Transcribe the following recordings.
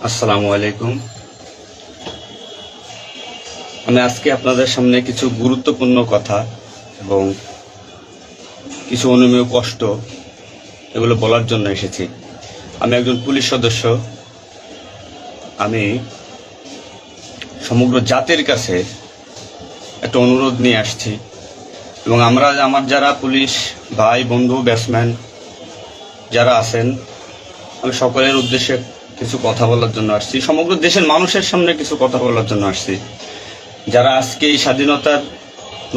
আসসালামু আলাইকুম। আমি আজকে আপনাদের সামনে কিছু গুরুত্বপূর্ণ কথা এবং কিছু অনুমেয় কষ্ট এগুলো বলার জন্য এসেছি। আমি একজন পুলিশ সদস্য। আমি সমগ্র জাতির কাছে একটা অনুরোধ নিয়ে আসছি এবং আমার যারা পুলিশ ভাই বন্ধু ব্যাটসম্যান যারা আছেন, আমি সকলের উদ্দেশ্যে কিছু কথা বলার জন্য আসছি। সমগ্র দেশের মানুষের সামনে কিছু কথা বলার জন্য আসছি। যারা আজকে এই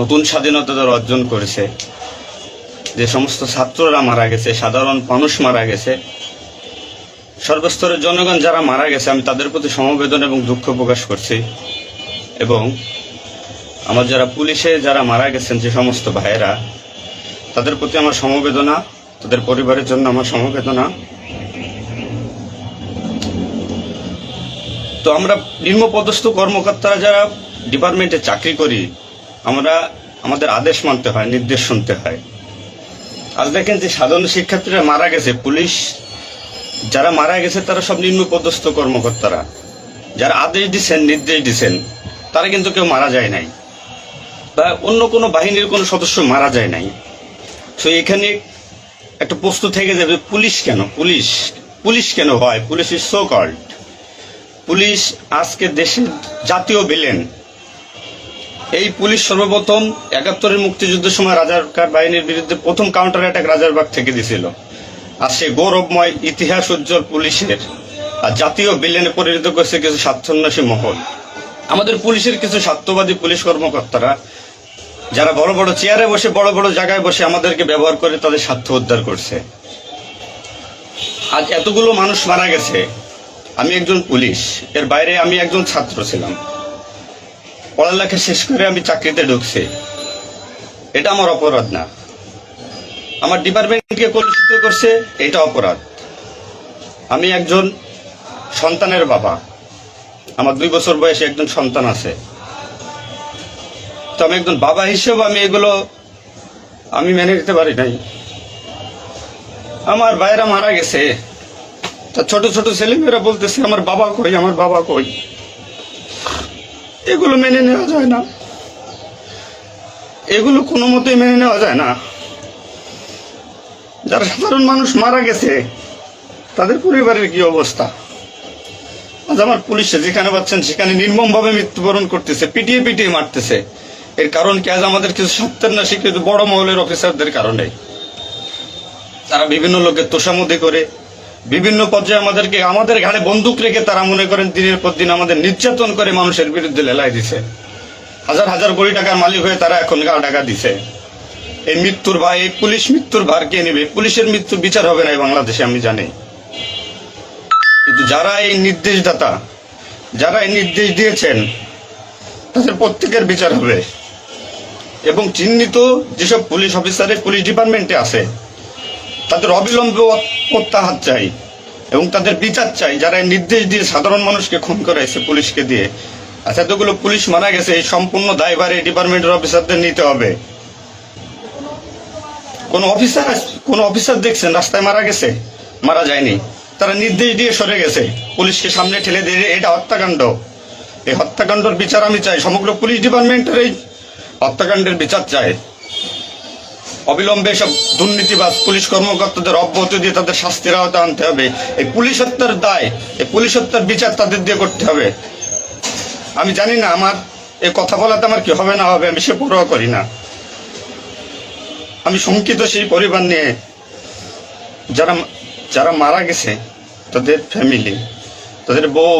নতুন স্বাধীনতা যারা অর্জন করেছে, যে সমস্ত ছাত্ররা মারা গেছে, সাধারণ মানুষ মারা গেছে, সর্বস্তরের জনগণ যারা মারা গেছে, আমি তাদের প্রতি সমবেদনা এবং দুঃখ প্রকাশ করছি। এবং আমার যারা পুলিশে যারা মারা গেছেন যে সমস্ত ভাইয়েরা, তাদের প্রতি আমার সমবেদনা, তাদের পরিবারের জন্য আমার সমবেদনা। তো আমরা নিম্নপদস্থ কর্মকর্তারা যারা ডিপার্টমেন্টে চাকরি করি, আমাদের আদেশ মানতে হয়, নির্দেশ শুনতে হয়। আজ দেখেন যে সাধারণ শিক্ষার্থীরা মারা গেছে, পুলিশ যারা মারা গেছে তারা সব নিম্নপদস্থ কর্মকর্তারা, যারা আদেশ দিচ্ছেন নির্দেশ দিচ্ছেন, তারা কিন্তু কেউ মারা যায় নাই, বা অন্য কোনো বাহিনীর কোনো সদস্য মারা যায় নাই। তো এখানে একটা প্রশ্ন থেকে যাবে, পুলিশ কেন পুলিশ কেন হয়? Police is so called. Police আজকে দেশের জাতীয় ভিলেন। এই পুলিশ সর্বপ্রথম ৭১-এর মুক্তিযুদ্ধের সময় রাজাকার বাহিনীর বিরুদ্ধে প্রথম কাউন্টার অ্যাটাক রাজারবাগ থেকে দিয়েছিল। আর সে গৌরবময় ইতিহাস উজ্জ্বল পুলিশের আর জাতীয় ভিলেনে পরিণত করেছে কিছু স্বার্থান্বেষী মহল। আমাদের পুলিশের কিছু স্বার্থবাদী পুলিশ কর্মকর্তারা যারা বড় বড় চেয়ারে বসে, বড় বড় জায়গায় বসে আমাদেরকে ব্যবহার করে তাদের স্বার্থ উদ্ধার করছে। আজ এতগুলো মানুষ মারা গেছে। আমি একজন পুলিশ, এর বাইরে আমি একজন ছাত্র ছিলাম। পড়ালেখা শেষ করে আমি চাকরিতে ঢুকছি। এটা আমার অপরাধ না। আমার ডিপার্টমেন্টকে কলুষিত করছে, এটা অপরাধ। আমি একজন সন্তানের বাবা। আমার 2 বছর বয়সে একজন সন্তান আছে। তো আমি একজন বাবা হিসেবে আমি মেনে নিতে পারি নাই। আমার ভাইয়েরা মারা গেছে, তা ছোট ছোট ছেলেমেয়েরা বলতেছে আমার বাবা কই, আমার বাবা কই। এগুলো মেনে নেওয়া যায় না, এগুলো কোনো মতেই মেনে নেওয়া যায় না। যারা সাধারণ মানুষ মারা গেছে তাদের পরিবারের কি অবস্থা? আজ আমার পুলিশে যেখানে পাচ্ছেন সেখানে নির্মমভাবে মৃত্যুবরণ করতেছে, পিটিয়ে পিটিয়ে মারতেছে। এর কারণ কি? আজ আমাদের কিছু স্বার্থান্বেষী কিন্তু বড় মহলের অফিসারদের কারণে। তারা বিভিন্ন লোকের তোষামোদি করে বিভিন্ন পর্যায়ে আমাদের ঘাড়ে বন্দুক রেখে তারা মনে করেন দিনের পর দিন আমাদের নির্যাতন করে মানুষের বিরুদ্ধে লেলাই দিছে। হাজার হাজার কোটি টাকার মালিক হয়ে তারা এখন গা টাকা দিছে। এই মৃত্যুর ভার, এই পুলিশ মৃত্যুর ভার কে নেবে? পুলিশের মৃত্যু বিচার হবে না এই বাংলাদেশে, আমি জানি। কিন্তু যারা এই নির্দেশদাতা, যারা এই নির্দেশ দিয়েছেন, তাদের প্রত্যেকের বিচার হবে। এবং চিহ্নিত যেসব পুলিশ অফিসারের পুলিশ ডিপার্টমেন্টে আছে তাদের অবিলম্বে প্রত্যাহার চাই এবং তাদের বিচার চাই, যারা নির্দেশ দিয়ে সাধারণ মানুষকে খুন করাইছে পুলিশকে দিয়ে। আচ্ছা, এতগুলো পুলিশ মারা গেছে, এই সম্পূর্ণ দায়ভার এই ডিপার্টমেন্টের অফিসারদের নিতে হবে। কোন অফিসার দেখছেন রাস্তায় মারা গেছে? মারা যায়নি। তারা নির্দেশ দিয়ে সরে গেছে, পুলিশকে সামনে ঠেলে দিয়ে। এটা হত্যাকাণ্ড। এই হত্যাকাণ্ডের বিচার আমি চাই। সমগ্র পুলিশ ডিপার্টমেন্টের এই হত্যাকাণ্ডের বিচার চাই। অবিলম্বে সব দুর্নীতিবাজ পুলিশ কর্মকর্তাদের অব্যাহতি দিয়ে তাদের শাস্তির আওতায় আনতে হবে। এই পুলিশ হত্যার দায়, এই পুলিশ হত্যার বিচার তাদের দিয়ে করতে হবে। আমি জানি না আমার এই কথা বলাতে আমার কি হবে না হবে, আমি সে পরোয়া করি না। আমি শঙ্কিত সেই পরিবার নিয়ে, যারা মারা গেছে, তাদের ফ্যামিলি, তাদের বউ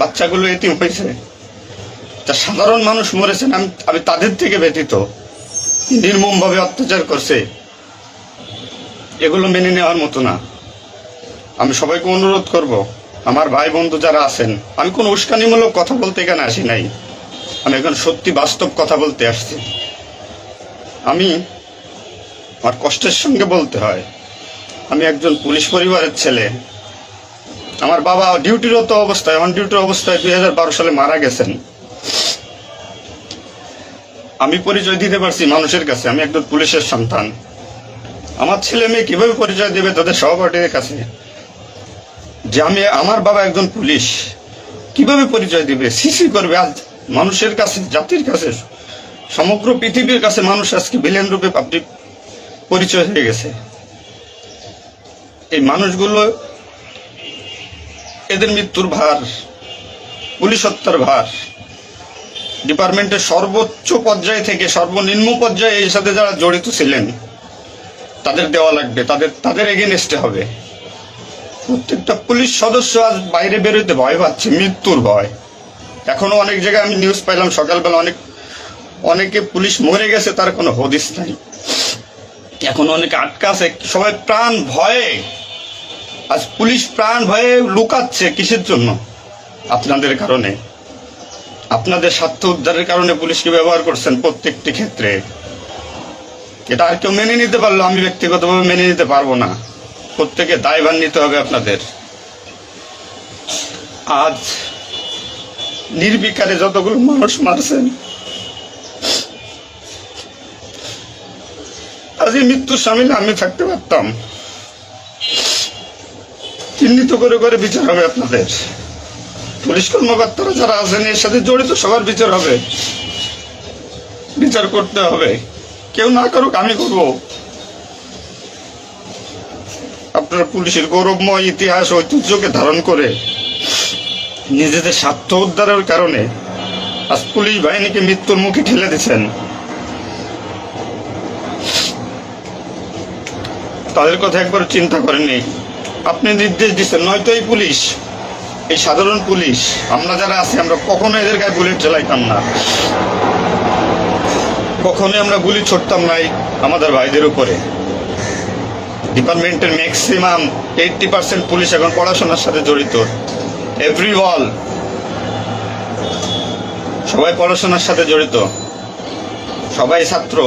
বাচ্চাগুলো এতিম হয়েছে। যা সাধারণ মানুষ মরেছেন, আমি তাদের থেকে ব্যতীত। নির্মমভাবে অত্যাচার করছে, এগুলো মেনে নেওয়ার মতো না। আমি সবাইকে অনুরোধ করব, আমার ভাই বন্ধু যারা আছেন, আমি কোনো উস্কানিমূলক কথা বলতে এখানে আসি নাই। আমি এখন সত্যি বাস্তব কথা বলতে আসছি। আমার কষ্টের সঙ্গে বলতে হয়, আমি একজন পুলিশ পরিবারের ছেলে। আমার বাবা ডিউটিরত অবস্থায়, অন ডিউটির অবস্থায় 2012 সালে মারা গেছেন। আমি পরিচয় দিতে পারছি মানুষের কাছে, আমি একজন পুলিশের সন্তান। আমার ছেলে মেয়ে কিভাবে পরিচয় দেবে তাদের সহপাঠীদের কাছে? যে আমার বাবা একজন পুলিশ, কিভাবে পরিচয় দিবে? সিসি করবে। আজ মানুষের কাছে, জাতির কাছে, সমগ্র পৃথিবীর কাছে মানুষ আজকে ভিলেন রূপে পাবলিক পরিচয় হয়ে গেছে। এই মানুষগুলো, এদের মৃত্যুর ভার, পুলিশ হত্যার ভার ডিপার্টমেন্টের সর্বোচ্চ পর্যায়ে থেকে সর্বনিম্ন পর্যায়ে এর সাথে যারা জড়িত ছিলেন তাদের দেওয়া লাগবে, তাদের এগেনস্টে হবে। প্রত্যেকটা পুলিশ সদস্য আজ বাইরে বেরোতে ভয় পাচ্ছে, মৃত্যুর ভয়। এখনো অনেক জায়গায় আমি নিউজ পাইলাম সকালবেলা, অনেকে পুলিশ মরে গেছে, তার কোনো হদিস নাই। এখন অনেকে আটকা আছে, সবাই প্রাণ ভয়ে, আজ পুলিশ প্রাণ ভয়ে লুকাচ্ছে। কিসের জন্য? আপনাদের কারণে, আপনাদের স্বার্থ উদ্ধারের কারণে পুলিশকে ব্যবহার করছেন প্রত্যেকটি ক্ষেত্রে। এটা আর কেউ মেনে নিতে পারলো, আমি ব্যক্তিগতভাবে মেনে নিতে পারবো না। প্রত্যেকে দায়ভার নিতে হবে আপনাদের। আজ নির্বিকারে যতগুলো মানুষ মারছেন, আজ এই মৃত্যুর সামিলে আমি থাকতে পারতাম। চিহ্নিত করে করে বিচার হবে আপনাদের। পুলিশ কর্মকর্তারা যারা আছেন এর সাথে জড়িত সবার বিচার হবে, বিচার করতে হবে। কেউ না করুক, আমি করব। আপনারা পুলিশের গৌরবময় ইতিহাস, ঐতিহ্যকে ধারণ করে নিজেদের স্বার্থ উদ্ধারের কারণে আজ পুলিশ বাহিনীকে মৃত্যুর মুখে ঠেলে দিচ্ছেন। তাদের কথা একবার চিন্তা করেননি। আপনি নির্দেশ দিচ্ছেন, নয়তো এই পুলিশ, এই সাধারণ পুলিশ, আমরা যারা আছি, আমরা কখনো এদের গায়ে বুলেট চালাইতাম না, কখনোই আমরা গুলি ছড়তাম নাই আমাদের ভাইদের উপরে। ডিপার্টমেন্টের ম্যাক্সিমাম 80% পুলিশ এখন পড়াশোনার সাথে জড়িত। এভরি ওয়াল, সবাই পড়াশোনার সাথে জড়িত, সবাই ছাত্র।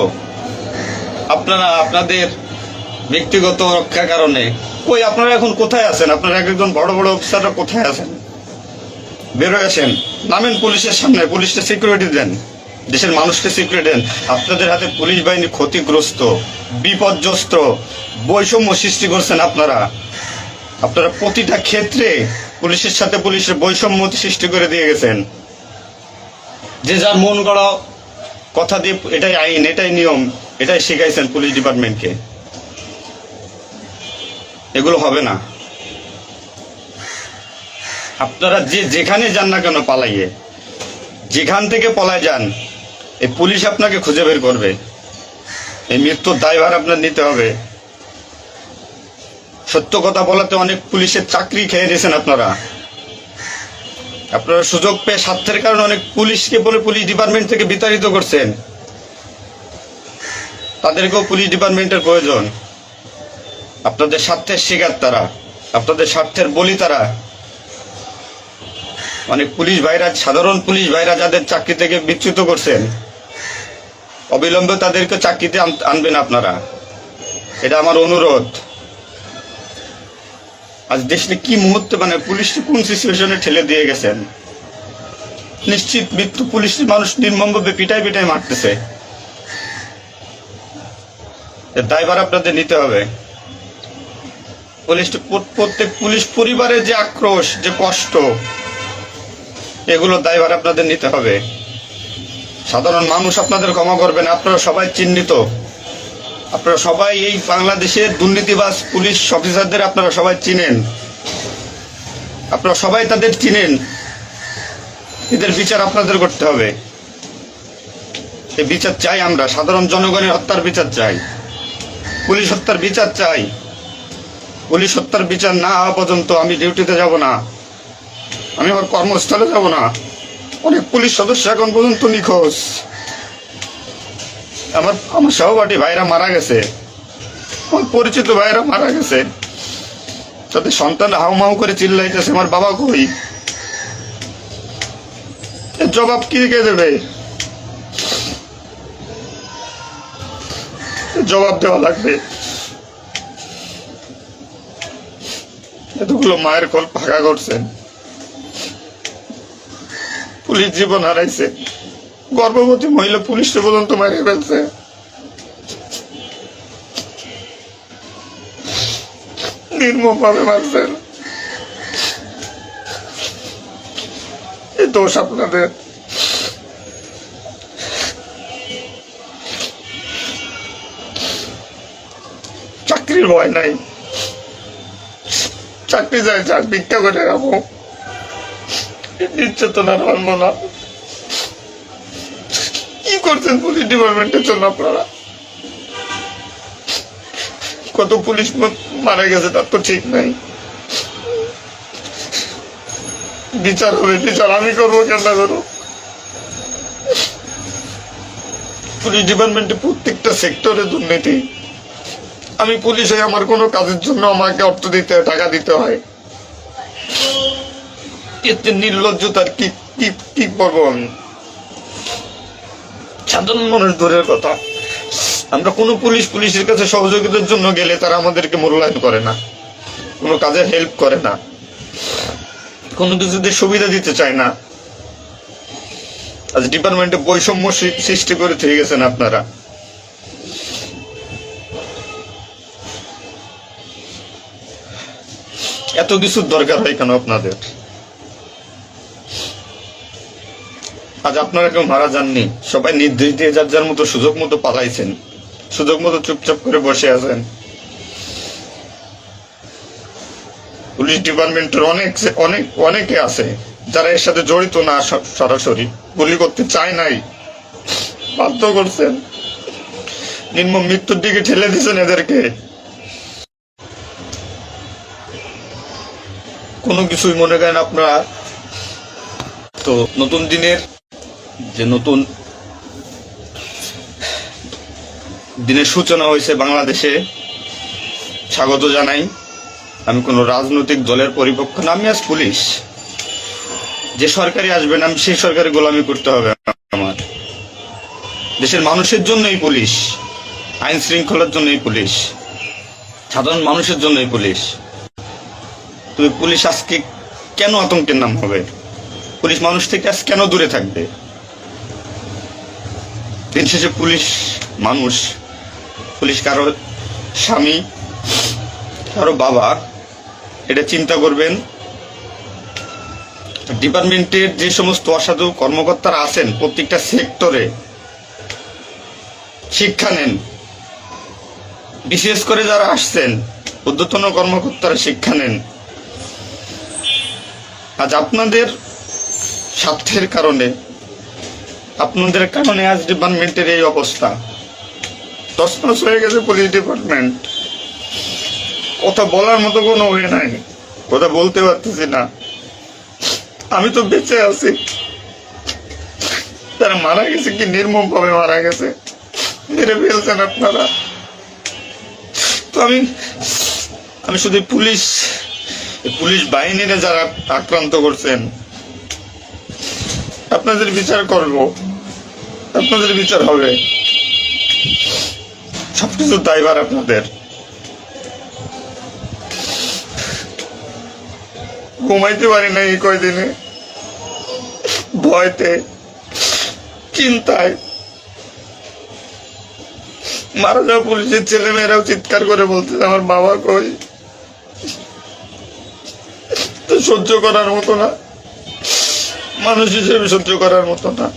আপনারা আপনাদের ব্যক্তিগত রক্ষার কারণে কই, আপনারা এখন কোথায় আছেন? আপনারা একজন বড় বড় অফিসাররা কোথায় আছেন? বেরোয় আসেন, নামেন পুলিশের সামনে, পুলিশকে সিকিউরিটি দেন, দেশের মানুষকে সিকিউরিটি দেন। আপনাদের হাতে পুলিশ বাহিনী ক্ষতিগ্রস্ত, বিপর্যস্ত, বৈষম্য সৃষ্টি করছেন আপনারা। আপনারা প্রতিটা ক্ষেত্রে পুলিশের সাথে পুলিশের বৈষম্য সৃষ্টি করে দিয়ে গেছেন। যে যার মন গড়া কথা দিয়ে, এটাই আইন, এটাই নিয়ম, এটাই শিখাইছেন পুলিশ ডিপার্টমেন্টকে। এগুলো হবে না। আপনারা যেখানে যান না কেন, পালাইয়ে, যেখান থেকে পলায় যান, এই পুলিশ আপনাকে খুঁজে বের করবে। এই মৃত্যুর দায়ভার আপনার নিতে হবে। সত্য কথা বলাতে অনেক পুলিশের চাকরি খেয়ে নিয়েছেন আপনারা। আপনারা সুযোগ পেয়ে স্বার্থের কারণে অনেক পুলিশকে বলে পুলিশ ডিপার্টমেন্ট থেকে বিতাড়িত করছেন। তাদেরকেও পুলিশ ডিপার্টমেন্টের প্রয়োজন। আপনাদের স্বার্থের শিকার তারা, আপনাদের স্বার্থের বলি তারা। অনেক পুলিশ ভাইরা, সাধারণ পুলিশ ভাইরা যাদের চাকরি থেকে বিচ্যুত করছেন, অবিলম্বে তাদেরকে চাকরিতে আনবেন আপনারা, এটা আমার অনুরোধ। আজ দেশে কি মুহূর্তে, মানে পুলিশকে কোন সিচুয়েশনে ঠেলে দিয়ে গেছেন। নিশ্চিত মৃত্যু, পুলিশ মানুষ নির্মমভাবে পিটাই পিটাই মারতেছে। এর দায়ভার আপনাদের নিতে হবে। প্রত্যেক পুলিশ পরিবারের যে আক্রোশ, যে কষ্ট, এগুলো দায়ভার আপনাদের নিতে হবে। সাধারণ মানুষ আপনাদের ক্ষমা করবেন। আপনারা সবাই চিহ্নিত, আপনারা সবাই এই বাংলাদেশের দুর্নীতিবাজ পুলিশ অফিসারদের আপনারা সবাই চিনেন, আপনারা সবাই তাদের চিনেন। এদের বিচার আপনাদের করতে হবে। এই বিচার চাই আমরা, সাধারণ জনগণের হত্যার বিচার চাই, পুলিশ হত্যার বিচার চাই। পুলিশ হত্যার বিচার না হওয়া পর্যন্ত আমি ডিউটিতে যাব না, আমি আমার কর্মস্থলে যাব না। অনেক পুলিশ সদস্য এখন পর্যন্ত নিখোঁজ। আমার সহপাঠী ভাইরা মারা গেছে, আমার পরিচিত ভাইরা মারা গেছে। তাদের সন্তান হাউমাউ করে চিল্লাইতেছে, আমার বাবা কই? এর জবাব কি কে দেবে? জবাব দেওয়া লাগবে। এতগুলো মায়ের কোল ফাঁকা করছেন, পুলিশ জীবন হারাইছে, গর্ভবতী মহিলা পুলিশকে পর্যন্ত মারে ফেলছে। নির্মম ভাবে মারছেন। দোষ আপনাদের। চাকরির ভয় নাই, চাকরি যায় যাক, ভিক্ষা করে খাবো, নির্যাতন আর মানবো না। কি করছেন পুলিশ ডিপার্টমেন্টের জন্য আপনারা? কত পুলিশ মারা গেছে তার তো ঠিক নাই। বিচার হবে, বিচার আমি করবো, কেন করবো? পুলিশ ডিপার্টমেন্টে প্রত্যেকটা সেক্টরে দুর্নীতি। আমি পুলিশ হয়ে আমার কোনো কাজের জন্য আমাকে অর্থ দিতে হয়, টাকা দিতে হয়। এতে নির্লজ্জতার কি কি কি করবো আমি? সাধারণ মানুষ দূরের কথা, আমরা কোনো পুলিশের কাছে সহযোগিতার জন্য গেলে তারা আমাদেরকে মূল্যায়ন করে না, কোনো কাজে হেল্প করে না, কোনো কিছুতে সুবিধা দিতে চায় না। আজ ডিপার্টমেন্টে বৈষম্য সৃষ্টি করে থেকে গেছেন আপনারা। এত কিছুর দরকার হয় কেন আপনাদের? আজ আপনারা কেউ মারা যাননি, সবাই নির্দেশ দিয়ে যার যার মতো সুযোগ মতো পালাইছেন, সুযোগ মতো চুপচাপ করে বসে আছেন। পুলিশ ডিপার্টমেন্টের অনেকে আছে যারা এর সাথে জড়িত না, সরাসরি গুলি করতে চায় নাই, বাধ্য করছেন, নির্মম মৃত্যুর দিকে ঠেলে দিয়েছেন এদেরকে। কোনো কিছুই মনে করেন আপনারা। তো নতুন দিনের যে নতুন দিনের সূচনা হয়েছে বাংলাদেশে, স্বাগত জানাই। আমি কোন রাজনৈতিক দলের পরিপক্ষ না, আমি আজ পুলিশ। যে সরকারি আসবেন আমি সেই সরকারি গোলামি করতে হবে আমার। দেশের মানুষের জন্যই পুলিশ, আইন শৃঙ্খলার জন্যই পুলিশ, সাধারণ মানুষের জন্যই পুলিশ। তবে পুলিশ আজকে কেন আতঙ্কের নাম হবে? পুলিশ মানুষ থেকে আজ কেন দূরে থাকবে? দিন শেষে পুলিশ মানুষ, পুলিশ কারো স্বামী, কারো বাবা, এটা চিন্তা করবেন। ডিপার্টমেন্টের যে সমস্ত অসাধু কর্মকর্তারা আছেন প্রত্যেকটা সেক্টরে শিক্ষা নেন। বিশেষ করে যারা আসছেন ঊর্ধ্বতন কর্মকর্তারা শিক্ষা নেন। আজ আপনাদের স্বার্থের কারণে, আপনাদের কারণে আজ ডিপার্টমেন্টের এই অবস্থা। তছনছ হয়ে গেছে পুলিশ ডিপার্টমেন্ট। কথা বলার মতো কোনো ওয়ে নাই, কথা বলতে পারতেছি না। আমি তো বেঁচে আছি, তারা মারা গেছে, কি নির্মম ভাবে মারা গেছে, মেরে ফেলছেন আপনারা। তো আমি শুধু পুলিশ বাহিনীরা যারা আক্রান্ত করছেন আপনাদের বিচার করব, আপনাদের বিচার হবে। সবকিছু দায়ভার আপনাদের। ঘুমাইতে পারি না এই কয়দিনে, ভয়তে, চিন্তায়। মারা যাওয়া পুলিশের ছেলে মেয়েরাও চিৎকার করে বলতেছে আমার বাবা কই। তো সহ্য করার মতো না, মানুষ হিসেবে সহ্য করার মতো না।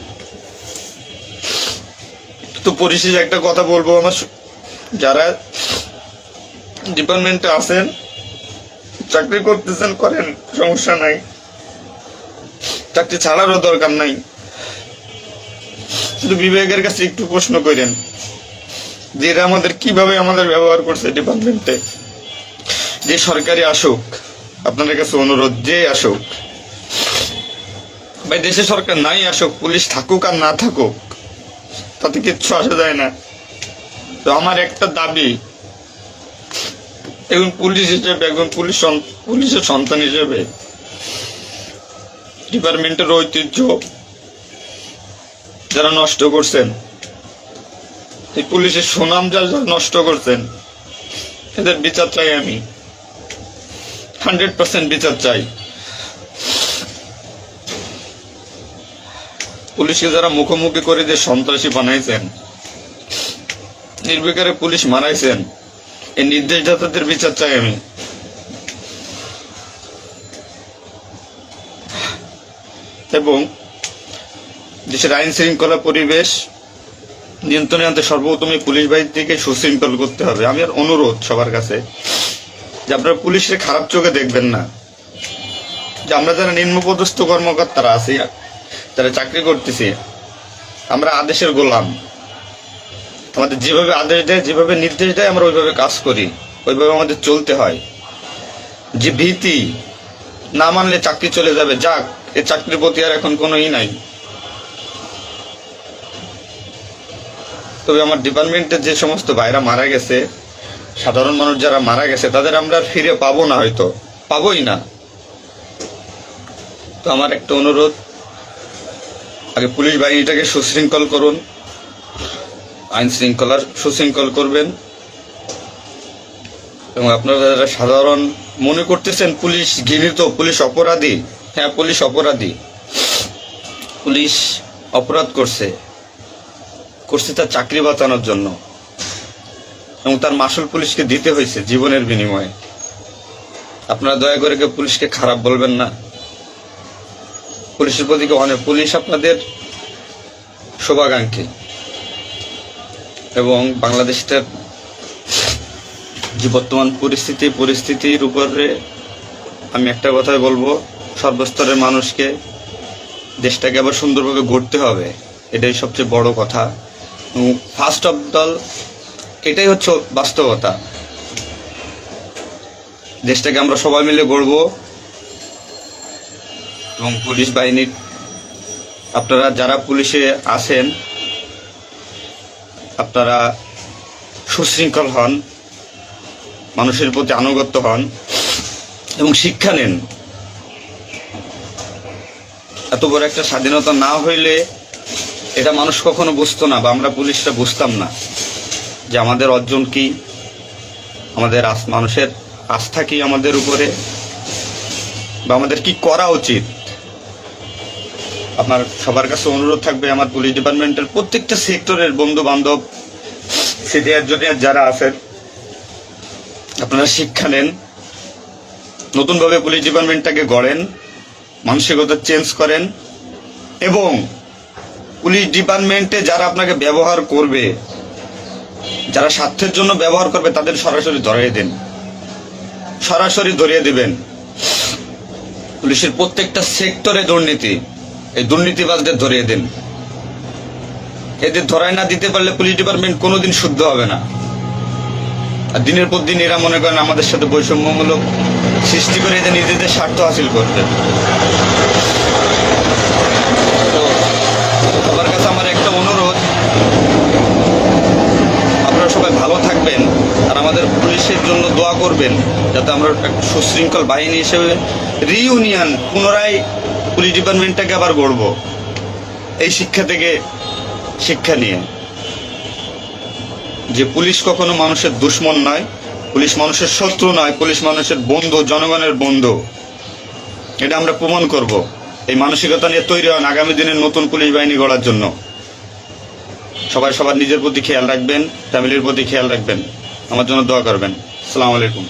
তো পরিশেষে একটা কথা বলবো, আমার যারা ডিপার্টমেন্টে আছেন, চাকরি করতেছেন করেন, সমস্যা নাই, চাকরি ছাড়ারও দরকার নাই। শুধু বিবেকের কাছে একটু প্রশ্ন করেন যে এরা আমাদের কিভাবে আমাদের ব্যবহার করছে ডিপার্টমেন্টে। যে সরকারি আসুক, আপনাদের কাছে অনুরোধ, যে আসুক ভাই, দেশে সরকার নাই আসুক, পুলিশ থাকুক আর না থাকুক, তাতে কিচ্ছু আসা যায় না। তো আমার একটা দাবি, একজন পুলিশ হিসেবে, একজন পুলিশের সন্তান হিসেবে, ডিপার্টমেন্টের ঐতিহ্য যারা নষ্ট করছেন, এই পুলিশের সুনাম যারা নষ্ট করছেন, এদের বিচার চাই আমি, 100% বিচার চাই। পুলিশকে যারা মুখোমুখি করে যে সন্ত্রাসী বানাইছেন, নির্বিকারে পুলিশ মারাইছেন, এই নির্দেশদাতাদের বিচার চাই আমি। এবং দেশের আইন শৃঙ্খলা পরিবেশ নিয়ন্ত্রণে আনতে সর্বপ্রথম এই পুলিশ বাহিনীকে সুশৃঙ্খল করতে হবে। আমি আর অনুরোধ সবার কাছে যে আপনারা পুলিশের খারাপ চোখে দেখবেন না, যে আমরা যারা নিম্নপদস্থ কর্মকর্তারা আছি, যারা চাকরি করতেছি, আমরা আদেশের গোলাম। আমাদের যেভাবে আদেশ দেয়, যেভাবে নির্দেশ দেয়, আমরা ওইভাবে কাজ করি, ওইভাবে আমাদের চলতে হয়। যে ভীতি, না মানলে চাকরি চলে যাবে, যাক, এ চাকরির প্রতি আর এখন কোনো নাই। তবে আমার ডিপার্টমেন্টের যে সমস্ত ভাইরা মারা গেছে, সাধারণ মানুষ যারা মারা গেছে, তাদের আমরা আর ফিরে পাবো না, হয়তো পাবোই না। তো আমার একটা অনুরোধ, আগে পুলিশ বাহিনীটাকে সুশৃঙ্খল করুন, আইন শৃঙ্খলার সুশৃঙ্খল করবেন। এবং আপনারা যারা সাধারণ মনে করতেছেন পুলিশ ঘৃণিত, পুলিশ অপরাধী, হ্যাঁ পুলিশ অপরাধী, পুলিশ অপরাধ করছে তার চাকরি বাঁচানোর জন্য, এবং তার মাসুল পুলিশকে দিতে হয়েছে জীবনের বিনিময়ে। আপনারা দয়া করে কেউ পুলিশকে খারাপ বলবেন না। পুলিশের প্রতি অনেক, পুলিশ আপনাদের শুভাকাঙ্ক্ষী, এবং বাংলাদেশটার যে বর্তমান পরিস্থিতির উপরে আমি একটা কথাই বলবো, সর্বস্তরের মানুষকে, দেশটাকে আবার সুন্দরভাবে গড়তে হবে, এটাই সবচেয়ে বড় কথা। ফার্স্ট অফ অল এটাই হচ্ছে বাস্তবতা। দেশটাকে আমরা সবাই মিলে গড়বো, এবং পুলিশ বাহিনীর আপনারা যারা পুলিশে আছেন, আপনারা সুশৃঙ্খল হন, মানুষের প্রতি আনুগত্য হন এবং শিক্ষা নেন। এত বড় একটা স্বাধীনতা না হইলে এটা মানুষ কখনো বুঝতো না, বা আমরা পুলিশরা বুঝতাম না যে আমাদের অর্জন কি, আমাদের মানুষের আস্থা কি আমাদের উপরে, বা আমাদের কি করা উচিত। আপনার সবার কাছে অনুরোধ থাকবে, আমার পুলিশ ডিপার্টমেন্টের প্রত্যেকটা সেক্টরের বন্ধু বান্ধব, সিনিয়র জুনিয়র যারা আছেন, আপনারা শিক্ষা নেন, নতুনভাবে পুলিশ ডিপার্টমেন্টটাকে গড়েন, মানসিকতা চেঞ্জ করেন, এবং পুলিশ ডিপার্টমেন্টে যারা আপনাকে ব্যবহার করবে, যারা স্বার্থের জন্য ব্যবহার করবে, তাদের সরাসরি ধরিয়ে দিবেন। পুলিশের প্রত্যেকটা সেক্টরে দুর্নীতি, এই দুর্নীতিবাজদের ধরিয়ে দেন। এদের ধরায় না দিতে পারলে পুলিশ ডিপার্টমেন্ট কোনোদিন শুদ্ধ হবে না। আর দিনের পর দিন এরা মনে করেন আমাদের সাথে বৈষম্যমূলক সৃষ্টি করে এদের নিজেদের স্বার্থ হাসিল করতে। তো সবার কাছে আমার একটা অনুরোধ, আপনারা সবাই ভালো থাকবেন, আর আমাদের পুলিশের জন্য দোয়া করবেন, যাতে আমরা একটা সুশৃঙ্খল বাহিনী হিসেবে রিইউনিয়ন, পুনরায় পুলিশ ডিপার্টমেন্টটাকে আবার গড়ব, এই শিক্ষা থেকে শিক্ষা নিয়ে, যে পুলিশ কখনো মানুষের দুশ্মন নয়, পুলিশ মানুষের শত্রু নয়, পুলিশ মানুষের বন্ধু, জনগণের বন্ধু। এটা আমরা প্রমাণ করব। এই মানসিকতা নিয়ে তৈরি হন আগামী দিনের নতুন পুলিশ বাহিনী গড়ার জন্য। সবাই সবার নিজের প্রতি খেয়াল রাখবেন, ফ্যামিলির প্রতি খেয়াল রাখবেন, আমার জন্য দোয়া করবেন। আসসালামু আলাইকুম।